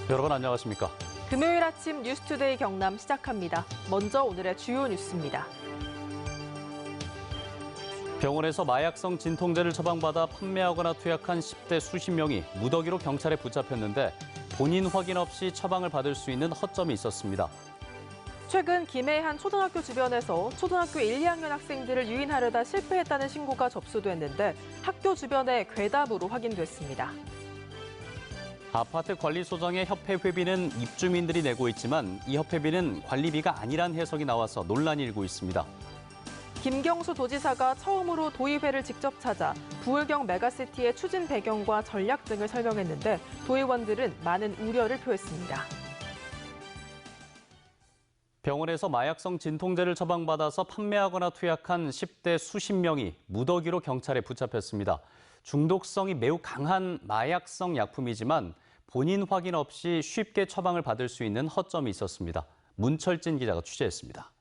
여러분 안녕하십니까? 금요일 아침 뉴스투데이 경남 시작합니다. 먼저 오늘의 주요 뉴스입니다. 병원에서 마약성 진통제를 처방받아 판매하거나 투약한 10대 수십 명이 무더기로 경찰에 붙잡혔는데 본인 확인 없이 처방을 받을 수 있는 허점이 있었습니다. 최근 김해의 한 초등학교 주변에서 초등학교 1, 2학년 학생들을 유인하려다 실패했다는 신고가 접수됐는데 학교 주변에 괴담으로 확인됐습니다. 아파트 관리소장의 협회 회비는 입주민들이 내고 있지만 이 협회비는 관리비가 아니란 해석이 나와서 논란이 일고 있습니다. 김경수 도지사가 처음으로 도의회를 직접 찾아 부울경 메가시티의 추진 배경과 전략 등을 설명했는데 도의원들은 많은 우려를 표했습니다. 병원에서 마약성 진통제를 처방받아서 판매하거나 투약한 10대 수십 명이 무더기로 경찰에 붙잡혔습니다. 중독성이 매우 강한 마약성 약품이지만 본인 확인 없이 쉽게 처방을 받을 수 있는 허점이 있었습니다. 문철진 기자가 취재했습니다.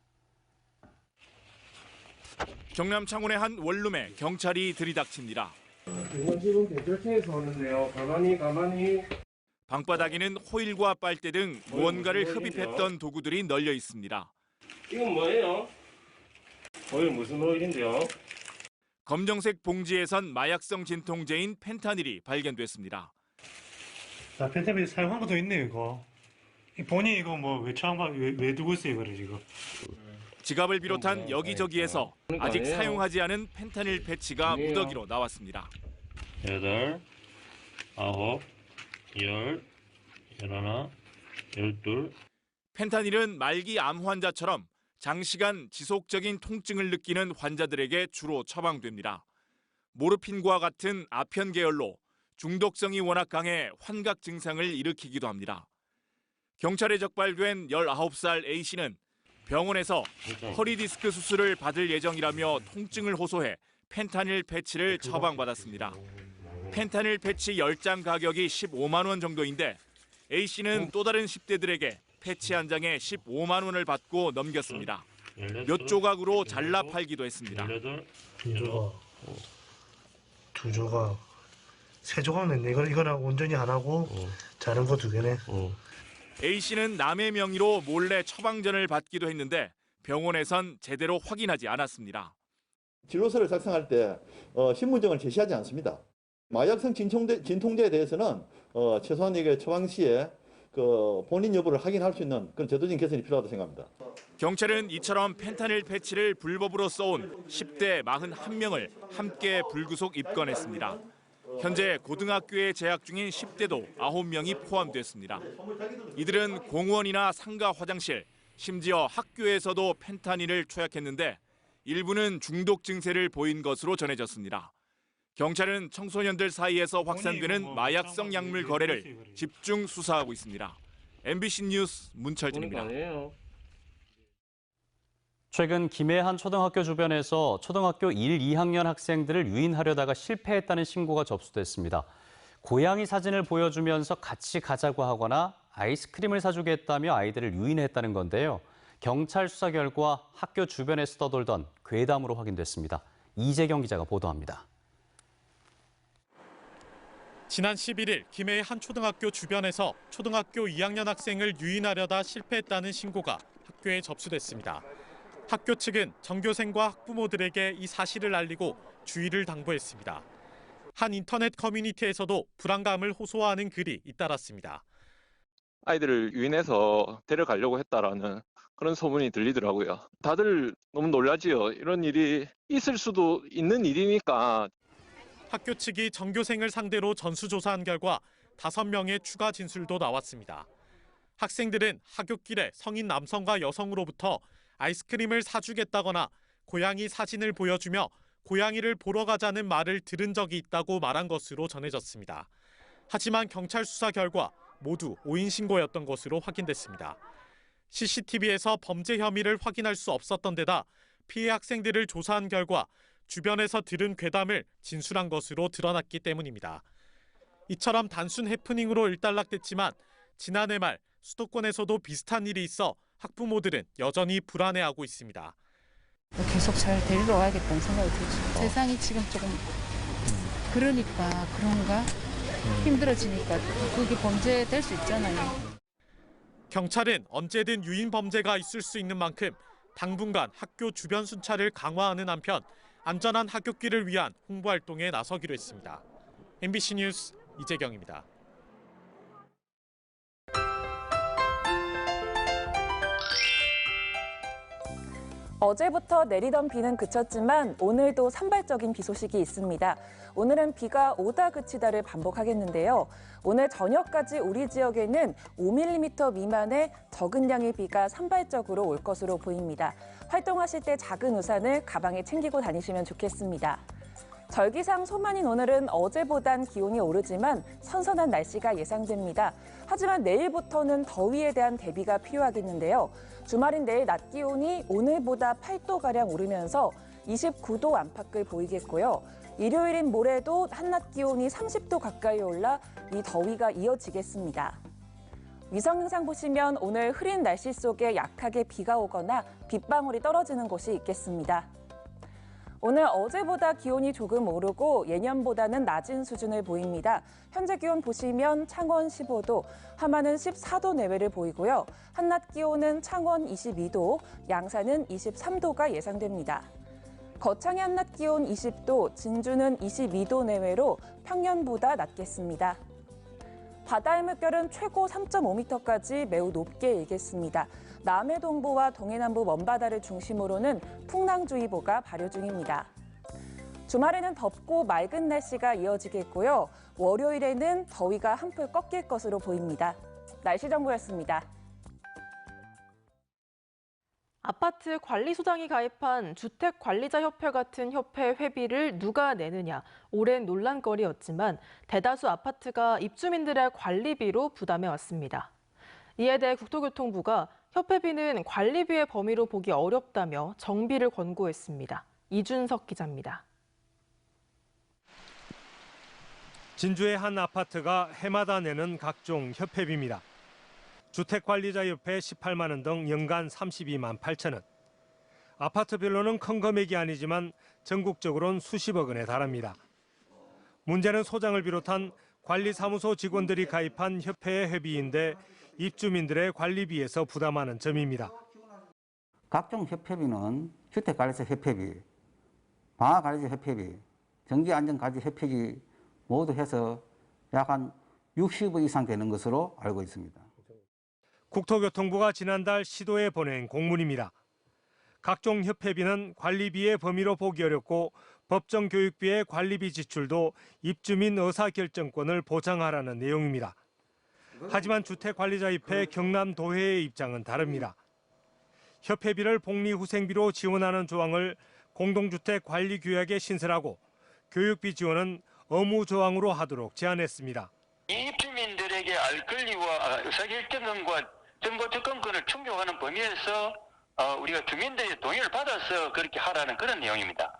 경남 창원의 한 원룸에 경찰이 들이닥칩니다. 이건 지금 경찰청에서 오는데요. 가만히. 방바닥에는 호일과 빨대 등 무언가를 흡입했던 도구들이 널려 있습니다. 이건 뭐예요? 오일 무슨 오일인데요? 검정색 봉지에선 마약성 진통제인 펜타닐이 발견됐습니다. 나 펜타닐 사용한 것도 있네요, 이거. 본인이 이거 뭐 왜 두고 있어요, 이거를 지금? 지갑을 비롯한 여기저기에서 아직 사용하지 않은 펜타닐 패치가 무더기로 나왔습니다. 8, 9, 10, 11, 12. 펜타닐은 말기 암 환자처럼 장시간 지속적인 통증을 느끼는 환자들에게 주로 처방됩니다. 모르핀과 같은 아편 계열로 중독성이 워낙 강해 환각 증상을 일으키기도 합니다. 경찰에 적발된 19살 A씨는 병원에서 허리 디스크 수술을 받을 예정이라며 통증을 호소해 펜타닐 패치를 처방받았습니다. 펜타닐 패치 10장 가격이 15만 원 정도인데 A씨는 또 다른 10대들에게 패치 한 장에 15만 원을 받고 넘겼습니다. 몇 조각으로 잘라 팔기도 했습니다. 2조각, 2조각, 3조각 냈네. 이거는 온전히 하나고 자른 거 2개네. A씨는 남의 명의로 몰래 처방전을 받기도 했는데 병원에선 제대로 확인하지 않았습니다. 진료서를 작성할 때 신분증을 제시하지 않습니다. 마약성 진통제에 대해서는 최소한 이게 처방 시에 본인 여부를 확인할 수 있는 그런 제도적인 개선이 필요하다고 생각합니다. 경찰은 이처럼 펜타닐 패치를 불법으로 써온 10대 41명을 함께 불구속 입건했습니다. 현재 고등학교에 재학 중인 10대도 9명이 포함됐습니다. 이들은 공원이나 상가 화장실, 심지어 학교에서도 펜타닐을 투약했는데 일부는 중독 증세를 보인 것으로 전해졌습니다. 경찰은 청소년들 사이에서 확산되는 마약성 약물 거래를 집중 수사하고 있습니다. MBC 뉴스 문철진입니다. 최근 김해 한 초등학교 주변에서 초등학교 1, 2학년 학생들을 유인하려다가 실패했다는 신고가 접수됐습니다. 고양이 사진을 보여주면서 같이 가자고 하거나 아이스크림을 사주겠다며 아이들을 유인했다는 건데요. 경찰 수사 결과 학교 주변에서 떠돌던 괴담으로 확인됐습니다. 이재경 기자가 보도합니다. 지난 11일 김해의 한 초등학교 주변에서 초등학교 2학년 학생을 유인하려다 실패했다는 신고가 학교에 접수됐습니다. 학교 측은 전교생과 학부모들에게 이 사실을 알리고 주의를 당부했습니다. 한 인터넷 커뮤니티에서도 불안감을 호소하는 글이 잇따랐습니다. 아이들을 유인해서 데려가려고 했다라는 그런 소문이 들리더라고요. 다들 너무 놀라지요. 이런 일이 있을 수도 있는 일이니까. 학교 측이 전교생을 상대로 전수조사한 결과 5명의 추가 진술도 나왔습니다. 학생들은 하굣길에 성인 남성과 여성으로부터 아이스크림을 사주겠다거나 고양이 사진을 보여주며 고양이를 보러 가자는 말을 들은 적이 있다고 말한 것으로 전해졌습니다. 하지만 경찰 수사 결과 모두 오인 신고였던 것으로 확인됐습니다. CCTV에서 범죄 혐의를 확인할 수 없었던 데다 피해 학생들을 조사한 결과 주변에서 들은 괴담을 진술한 것으로 드러났기 때문입니다. 이처럼 단순 해프닝으로 일단락됐지만 지난해 말 수도권에서도 비슷한 일이 있어 학부모들은 여전히 불안해하고 있습니다. 계속 잘 데리러 와야겠다는 생각이 들죠. 세상이 지금 조금 그러니까 그런가? 힘들어지니까 그게 범죄 될 수 있잖아요. 경찰은 언제든 유인 범죄가 있을 수 있는 만큼 당분간 학교 주변 순찰을 강화하는 한편 안전한 하굣길을 위한 홍보 활동에 나서기로 했습니다. MBC 뉴스 이재경입니다. 어제부터 내리던 비는 그쳤지만 오늘도 산발적인 비 소식이 있습니다. 오늘은 비가 오다 그치다를 반복하겠는데요. 오늘 저녁까지 우리 지역에는 5mm 미만의 적은 양의 비가 산발적으로 올 것으로 보입니다. 활동하실 때 작은 우산을 가방에 챙기고 다니시면 좋겠습니다. 절기상 소만인 오늘은 어제보단 기온이 오르지만 선선한 날씨가 예상됩니다. 하지만 내일부터는 더위에 대한 대비가 필요하겠는데요. 주말인 내일 낮 기온이 오늘보다 8도가량 오르면서 29도 안팎을 보이겠고요. 일요일인 모레도 한낮 기온이 30도 가까이 올라 이 더위가 이어지겠습니다. 위성 영상 보시면 오늘 흐린 날씨 속에 약하게 비가 오거나 빗방울이 떨어지는 곳이 있겠습니다. 오늘 어제보다 기온이 조금 오르고 예년보다는 낮은 수준을 보입니다. 현재 기온 보시면 창원 15도, 함안은 14도 내외를 보이고요. 한낮 기온은 창원 22도, 양산은 23도가 예상됩니다. 거창의 한낮 기온 20도, 진주는 22도 내외로 평년보다 낮겠습니다. 바다의 물결은 최고 3.5m까지 매우 높게 일겠습니다. 남해 동부와 동해남부 먼바다를 중심으로는 풍랑주의보가 발효 중입니다. 주말에는 덥고 맑은 날씨가 이어지겠고요. 월요일에는 더위가 한풀 꺾일 것으로 보입니다. 날씨 정보였습니다. 아파트 관리소장이 가입한 주택관리자협회 같은 협회 회비를 누가 내느냐, 오랜 논란거리였지만 대다수 아파트가 입주민들의 관리비로 부담해왔습니다. 이에 대해 국토교통부가 협회비는 관리비의 범위로 보기 어렵다며 정비를 권고했습니다. 이준석 기자입니다. 진주의 한 아파트가 해마다 내는 각종 협회비입니다. 주택관리자협회 18만 원 등 연간 32만 8천 원. 아파트별로는 큰 금액이 아니지만 전국적으로는 수십억 원에 달합니다. 문제는 소장을 비롯한 관리사무소 직원들이 가입한 협회의 회비인데 입주민들의 관리비에서 부담하는 점입니다. 각종 협회비는 주택관리사 협회비, 방화관리자 협회비, 전기안전관리자 협회비 모두 해서 약 한 60억 이상 되는 것으로 알고 있습니다. 국토교통부가 지난달 시도에 보낸 공문입니다. 각종 협회비는 관리비의 범위로 보기 어렵고 법정 교육비의 관리비 지출도 입주민 의사결정권을 보장하라는 내용입니다. 하지만 주택관리자협회 경남도회의 입장은 다릅니다. 협회비를 복리후생비로 지원하는 조항을 공동주택관리규약에 신설하고 교육비 지원은 의무조항으로 하도록 제안했습니다. 입주민들에게 알 권리와 의사결정권과 정보 접근권을 충족하는 범위에서 우리가 주민들의 동의를 받아서 그렇게 하라는 그런 내용입니다.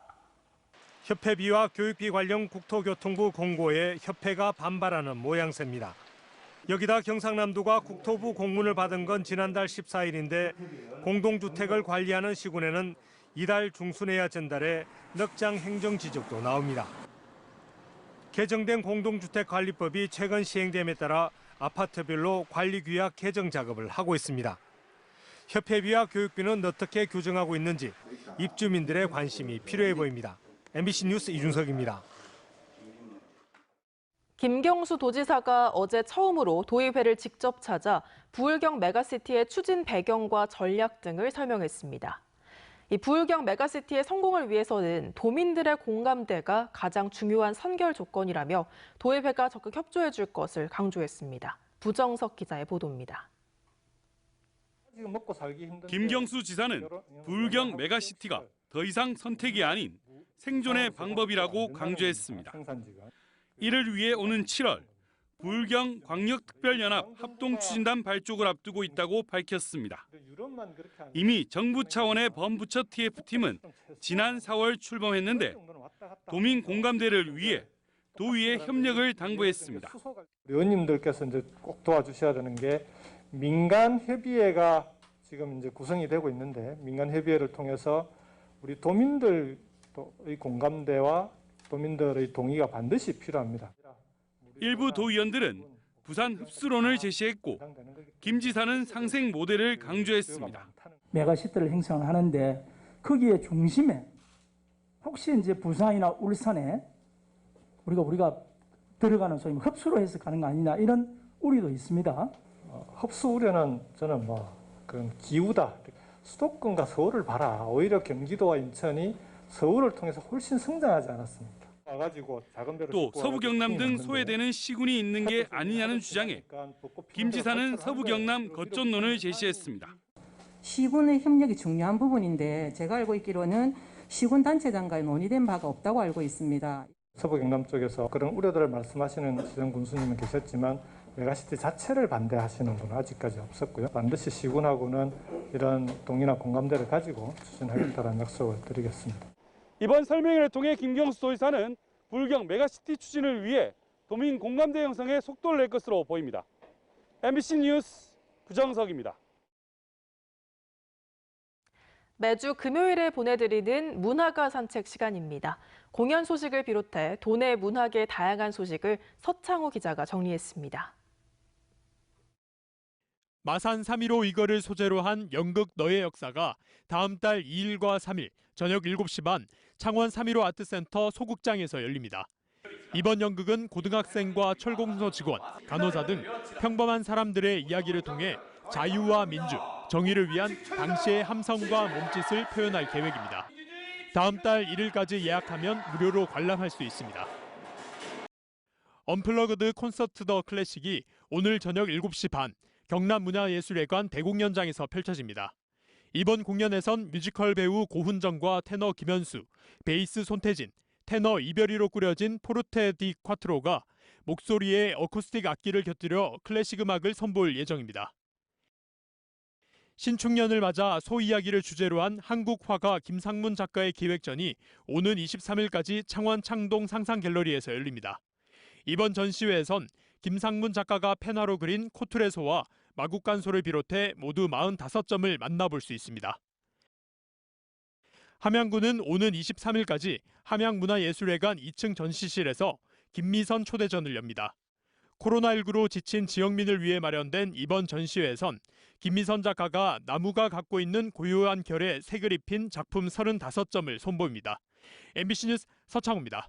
협회비와 교육비 관련 국토교통부 공고에 협회가 반발하는 모양새입니다. 여기다 경상남도가 국토부 공문을 받은 건 지난달 14일인데 공동주택을 관리하는 시군에는 이달 중순에야 전달해 넉장 행정지적도 나옵니다. 개정된 공동주택관리법이 최근 시행됨에 따라 아파트별로 관리규약 개정 작업을 하고 있습니다. 협회비와 교육비는 어떻게 규정하고 있는지 입주민들의 관심이 필요해 보입니다. MBC 뉴스 이준석입니다. 김경수 도지사가 어제 처음으로 도의회를 직접 찾아 부울경 메가시티의 추진 배경과 전략 등을 설명했습니다. 이 부울경 메가시티의 성공을 위해서는 도민들의 공감대가 가장 중요한 선결 조건이라며 도의회가 적극 협조해 줄 것을 강조했습니다. 부정석 기자의 보도입니다. 김경수 지사는 부울경 메가시티가 더 이상 선택이 아닌 생존의 방법이라고 강조했습니다. 이를 위해 오는 7월 부울경 광역특별연합 합동추진단 발족을 앞두고 있다고 밝혔습니다. 이미 정부 차원의 범부처 TF팀은 지난 4월 출범했는데 도민 공감대를 위해 도의회 협력을 당부했습니다. 의원님들께서 이제 꼭 도와주셔야 되는 게 민간협의회가 지금 이제 구성이 되고 있는데 민간협의회를 통해서 우리 도민들의 공감대와 도민들의 동의가 반드시 필요합니다. 일부 도의원들은 부산 흡수론을 제시했고 김 지사는 상생 모델을 강조했습니다. 메가시티를 형성하는데 거기에 중심에 혹시 이제 부산이나 울산에 우리가 들어가는 소위 흡수로 해서 가는 거 아니냐 이런 우려도 있습니다. 흡수 우려는 저는 그런 기우다. 수도권과 서울을 봐라. 오히려 경기도와 인천이 서울을 통해서 훨씬 성장하지 않았습니까? 또 서부 경남 등 소외되는 시군이 있는 게 아니냐는 주장에 김 지사는 서부 경남 거점론을 제시했습니다. 시군의 협력이 중요한 부분인데 제가 알고 있기로는 시군 단체장과의 논의된 바가 없다고 알고 있습니다. 서부 경남 쪽에서 그런 우려들을 말씀하시는 시정 군수님은 계셨지만 메가시티 자체를 반대하시는 분은 아직까지 없었고요. 반드시 시군하고는 이런 동의나 공감대를 가지고 추진하겠다는 약속을 드리겠습니다. 이번 설명회를 통해 김경수 도지사는 불경 메가시티 추진을 위해 도민 공감대 형성에 속도를 낼 것으로 보입니다. MBC 뉴스 구정석입니다. 매주 금요일에 보내드리는 문화가 산책 시간입니다. 공연 소식을 비롯해 도내 문화계의 다양한 소식을 서창호 기자가 정리했습니다. 마산 3.15 이거를 소재로 한 연극 너의 역사가 다음 달 2일과 3일 저녁 7시 반 창원 3.15 아트센터 소극장에서 열립니다. 이번 연극은 고등학생과 철공소 직원, 간호사 등 평범한 사람들의 이야기를 통해 자유와 민주, 정의를 위한 당시의 함성과 몸짓을 표현할 계획입니다. 다음 달 1일까지 예약하면 무료로 관람할 수 있습니다. 언플러그드 콘서트 더 클래식이 오늘 저녁 7시 반 경남문화예술회관 대공연장에서 펼쳐집니다. 이번 공연에선 뮤지컬 배우 고훈정과 테너 김현수, 베이스 손태진, 테너 이별이로 꾸려진 포르테 디 콰트로가 목소리에 어쿠스틱 악기를 곁들여 클래식 음악을 선보일 예정입니다. 신축년을 맞아 소 이야기를 주제로 한 한국 화가 김상문 작가의 기획전이 오는 23일까지 창원 창동 상상갤러리에서 열립니다. 이번 전시회에선 김상문 작가가 펜화로 그린 코트레 소와 마국간 소를 비롯해 모두 45점을 만나볼 수 있습니다. 함양구는 오는 23일까지 함양문화예술회관 2층 전시실에서 김미선 초대전을 엽니다. 코로나19로 지친 지역민을 위해 마련된 이번 전시회에선 김미선 작가가 나무가 갖고 있는 고요한 결에 색을 입힌 작품 35점을 선보입니다. MBC 뉴스 서창호입니다.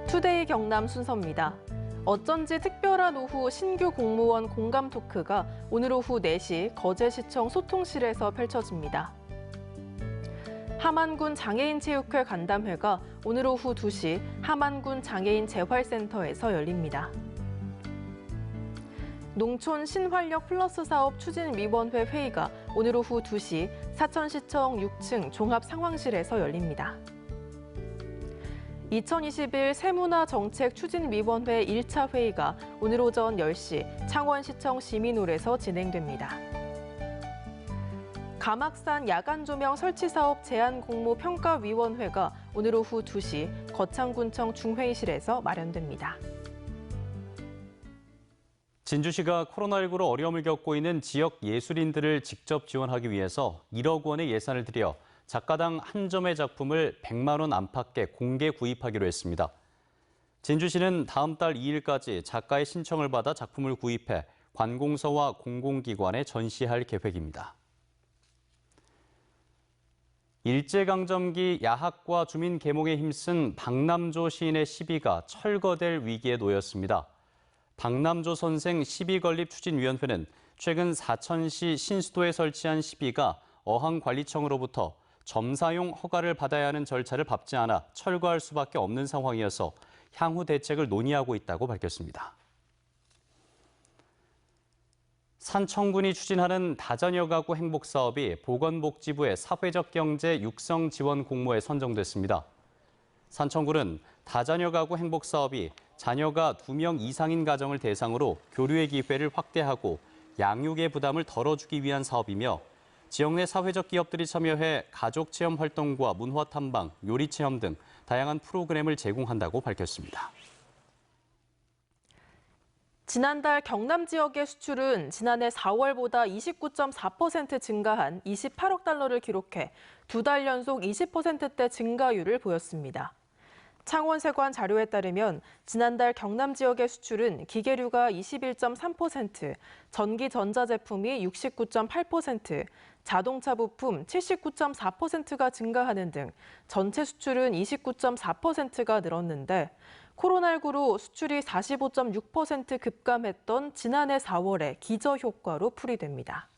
투데이 경남 순서입니다. 어쩐지 특별한 오후 신규 공무원 공감 토크가 오늘 오후 4시 거제시청 소통실에서 펼쳐집니다. 함안군 장애인체육회 간담회가 오늘 오후 2시 함안군 장애인 재활센터에서 열립니다. 농촌 신활력 플러스 사업 추진위원회 회의가 오늘 오후 2시 사천시청 6층 종합상황실에서 열립니다. 2021 세문화정책추진위원회 1차 회의가 오늘 오전 10시 창원시청 시민홀에서 진행됩니다. 가막산 야간조명 설치사업 제한공모평가위원회가 오늘 오후 2시 거창군청 중회의실에서 마련됩니다. 진주시가 코로나19로 어려움을 겪고 있는 지역 예술인들을 직접 지원하기 위해서 1억 원의 예산을 들여 작가당 한 점의 작품을 100만 원 안팎에 공개 구입하기로 했습니다. 진주시는 다음 달 2일까지 작가의 신청을 받아 작품을 구입해 관공서와 공공기관에 전시할 계획입니다. 일제강점기 야학과 주민 계몽에 힘쓴 박남조 시인의 시비가 철거될 위기에 놓였습니다. 박남조 선생 시비건립추진위원회는 최근 사천시 신수도에 설치한 시비가 어항관리청으로부터 점사용 허가를 받아야 하는 절차를 밟지 않아 철거할 수밖에 없는 상황이어서 향후 대책을 논의하고 있다고 밝혔습니다. 산청군이 추진하는 다자녀 가구 행복 사업이 보건복지부의 사회적 경제 육성 지원 공모에 선정됐습니다. 산청군은 다자녀 가구 행복 사업이 자녀가 2명 이상인 가정을 대상으로 교류의 기회를 확대하고 양육의 부담을 덜어주기 위한 사업이며 지역 내 사회적 기업들이 참여해 가족 체험 활동과 문화 탐방, 요리 체험 등 다양한 프로그램을 제공한다고 밝혔습니다. 지난달 경남 지역의 수출은 지난해 4월보다 29.4% 증가한 28억 달러를 기록해 2달 연속 20%대 증가율을 보였습니다. 창원세관 자료에 따르면 지난달 경남 지역의 수출은 기계류가 21.3%, 전기 전자제품이 69.8%, 자동차 부품 79.4%가 증가하는 등 전체 수출은 29.4%가 늘었는데 코로나19로 수출이 45.6% 급감했던 지난해 4월에 기저효과로 풀이됩니다.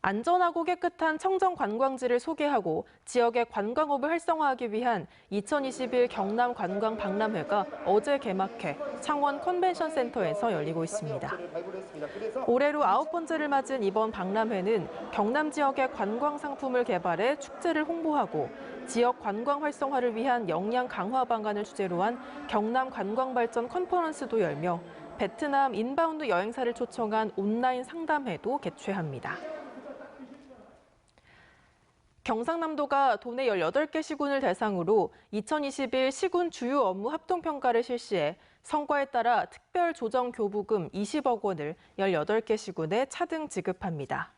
안전하고 깨끗한 청정 관광지를 소개하고 지역의 관광업을 활성화하기 위한 2021 경남 관광 박람회가 어제 개막해 창원 컨벤션 센터에서 열리고 있습니다. 올해로 9번째를 맞은 이번 박람회는 경남 지역의 관광 상품을 개발해 축제를 홍보하고 지역 관광 활성화를 위한 역량 강화 방안을 주제로 한 경남 관광 발전 컨퍼런스도 열며 베트남 인바운드 여행사를 초청한 온라인 상담회도 개최합니다. 경상남도가 도내 18개 시군을 대상으로 2021 시군 주요 업무 합동평가를 실시해 성과에 따라 특별 조정 교부금 20억 원을 18개 시군에 차등 지급합니다.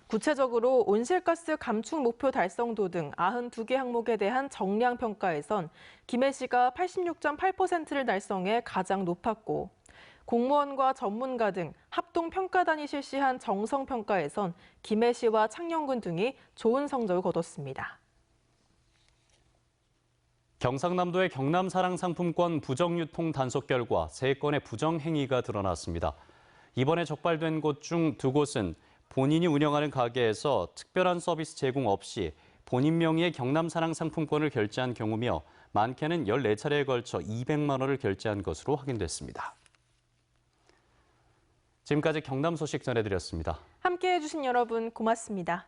구체적으로 온실가스 감축 목표 달성도 등 92개 항목에 대한 정량 평가에선 김해시가 86.8%를 달성해 가장 높았고 공무원과 전문가 등 합동평가단이 실시한 정성평가에선 김해시와 창녕군 등이 좋은 성적을 거뒀습니다. 경상남도의 경남사랑상품권 부정유통 단속 결과 3건의 부정행위가 드러났습니다. 이번에 적발된 곳 중 2곳은 본인이 운영하는 가게에서 특별한 서비스 제공 없이 본인 명의의 경남사랑상품권을 결제한 경우며 많게는 14차례에 걸쳐 200만 원을 결제한 것으로 확인됐습니다. 지금까지 경남 소식 전해드렸습니다. 함께해 주신 여러분 고맙습니다.